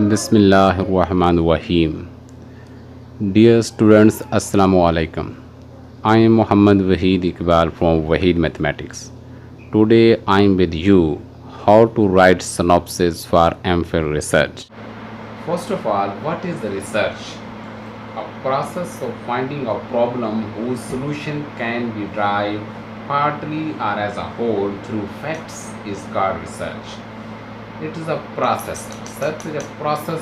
Bismillahirrahmanirrahim. Dear students, Assalamu alaikum. I am Muhammad Wahid Iqbal from Wahid Mathematics. Today I am with you how to write synopsis for MPhil research. First of all, what is the research? A process of finding a problem whose solution can be derived partly or as a whole through facts is called research. It is a process. Research is a process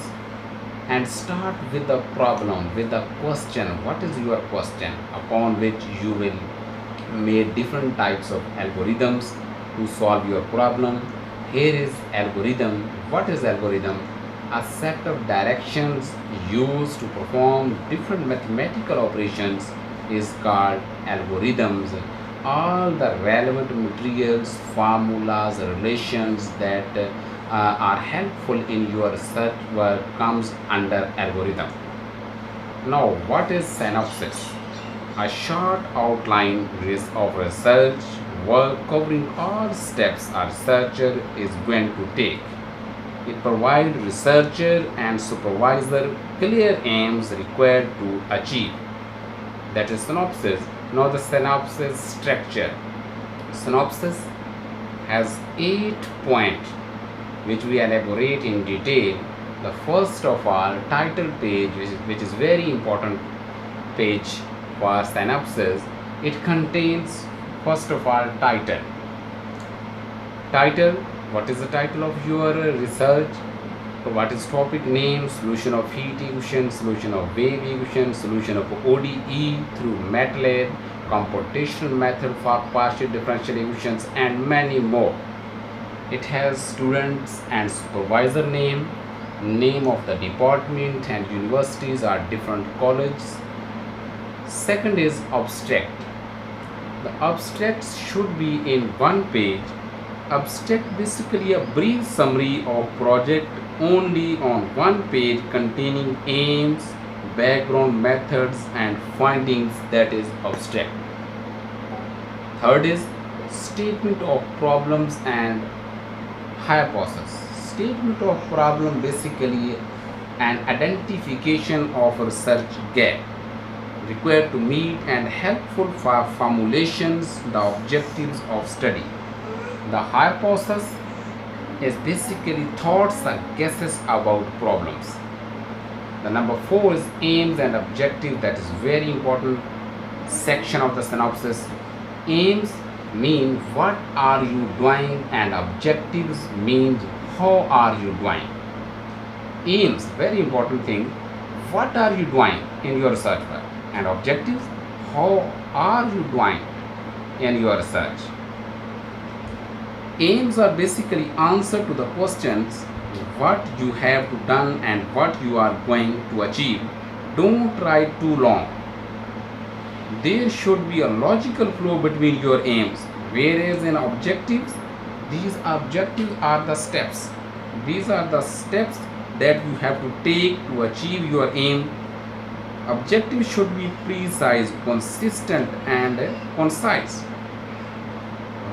and start with the problem, with the question. What is your question? Upon which you will make different types of algorithms to solve your problem. Here is algorithm. What is algorithm? A set of directions used to perform different mathematical operations is called algorithms. All the relevant materials, formulas, relations that are helpful in your research work comes under algorithm. Now, what is synopsis? A short outline of research work covering all steps a researcher is going to take. It provides researcher and supervisor clear aims required to achieve. That is synopsis. Now the synopsis structure. Synopsis has 8 points which we elaborate in detail. The first of all, title page, which is very important page for synopsis. It contains first of all title. Title, what is the title of your research? What is topic name, solution of heat equation, solution of wave equation, solution of ODE through MATLAB, computational method for partial differential equations, and many more. It has students and supervisor name, name of the department and universities or different colleges. Second is abstract. The abstracts should be in one page. Abstract basically a brief summary of project only on one page containing aims, background methods and findings, that is abstract. Third is statement of problems and hypothesis. Statement of problem basically an identification of research gap required to meet and helpful for formulations the objectives of study. The hypothesis is basically thoughts and guesses about problems. The number 4 is aims and objective. That is very important section of the synopsis. Aims mean what are you doing and objectives means how are you doing. Aims, very important thing, what are you doing in your research work, and objectives, how are you doing in your research. Aims are basically answer to the questions what you have to done and what you are going to achieve. Don't write too long. There should be a logical flow between your aims, whereas in objectives, these objectives are the steps. These are the steps that you have to take to achieve your aim. Objectives should be precise, consistent and concise.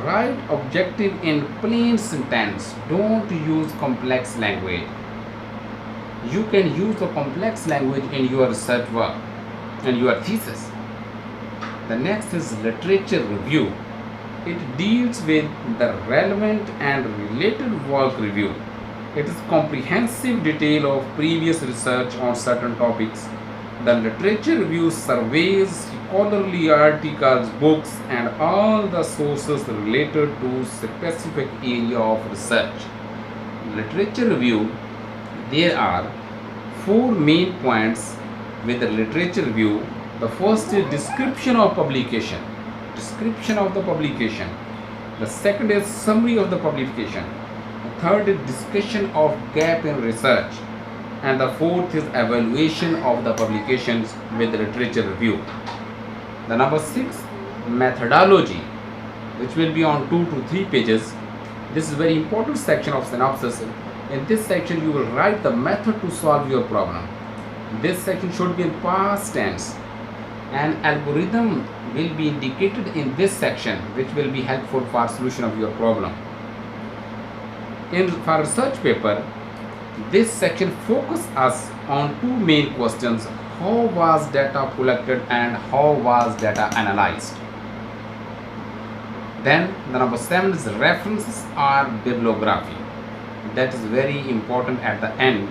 Write objective in plain sentence. Don't use complex language. You can use the complex language in your research work and your thesis. The next is literature review. It deals with the relevant and related work review. It is comprehensive detail of previous research on certain topics. The literature review surveys scholarly articles, books, and all the sources related to specific area of research. Literature review, there are 4 main points with the literature review. The first is description of publication. Description of the publication. The second is summary of the publication. The third is discussion of gap in research. And the fourth is evaluation of the publications with the literature review. The number 6, methodology, which will be on 2 to 3 pages. This is a very important section of synopsis. In this section, you will write the method to solve your problem. This section should be in past tense. An algorithm will be indicated in this section, which will be helpful for solution of your problem. For research paper, This section focuses us on two main questions: how was data collected and how was data analyzed. Then the number 7 is references or bibliography. That is very important at the end.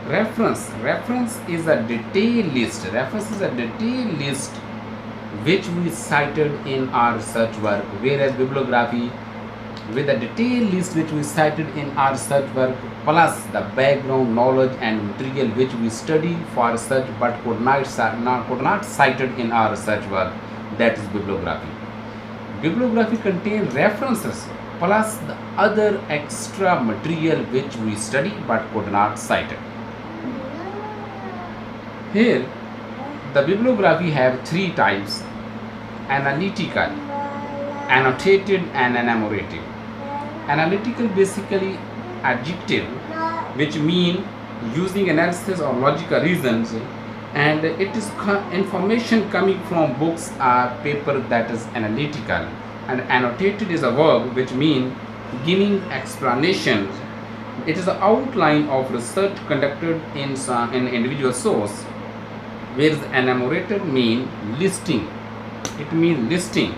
Reference is a detailed list. Reference is a detailed list which we cited in our research work, whereas bibliography with a detailed list which we cited in our research work plus the background knowledge and material which we study for research but could not cited in our research work, that is bibliography. Bibliography contains references plus the other extra material which we study but could not cite it. Here the bibliography have three types: analytical, annotated and enumerative. Analytical basically adjective which mean using analysis or logical reasons, and it is information coming from books or paper, that is analytical. And annotated is a verb which mean giving explanations. It is an outline of research conducted in individual source, whereas enumerated mean listing. It means listing.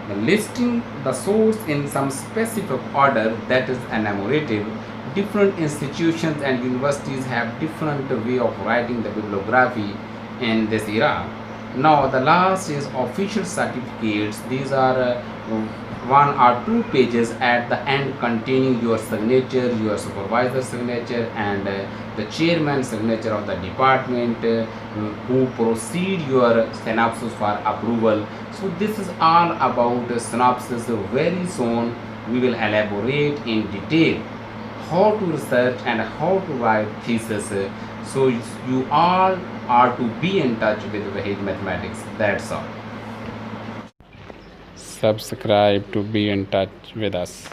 The listing the source in some specific order, that is enumerative. Different institutions and universities have different way of writing the bibliography in this era. Now the last is official certificates. These are one or two pages at the end containing your signature, your supervisor signature, and the chairman signature of the department who proceed your synopsis for approval. So this is all about synopsis. Very soon we will elaborate in detail how to research and how to write thesis. So you all are to be in touch with Vahid Mathematics. That's all. Subscribe to be in touch with us.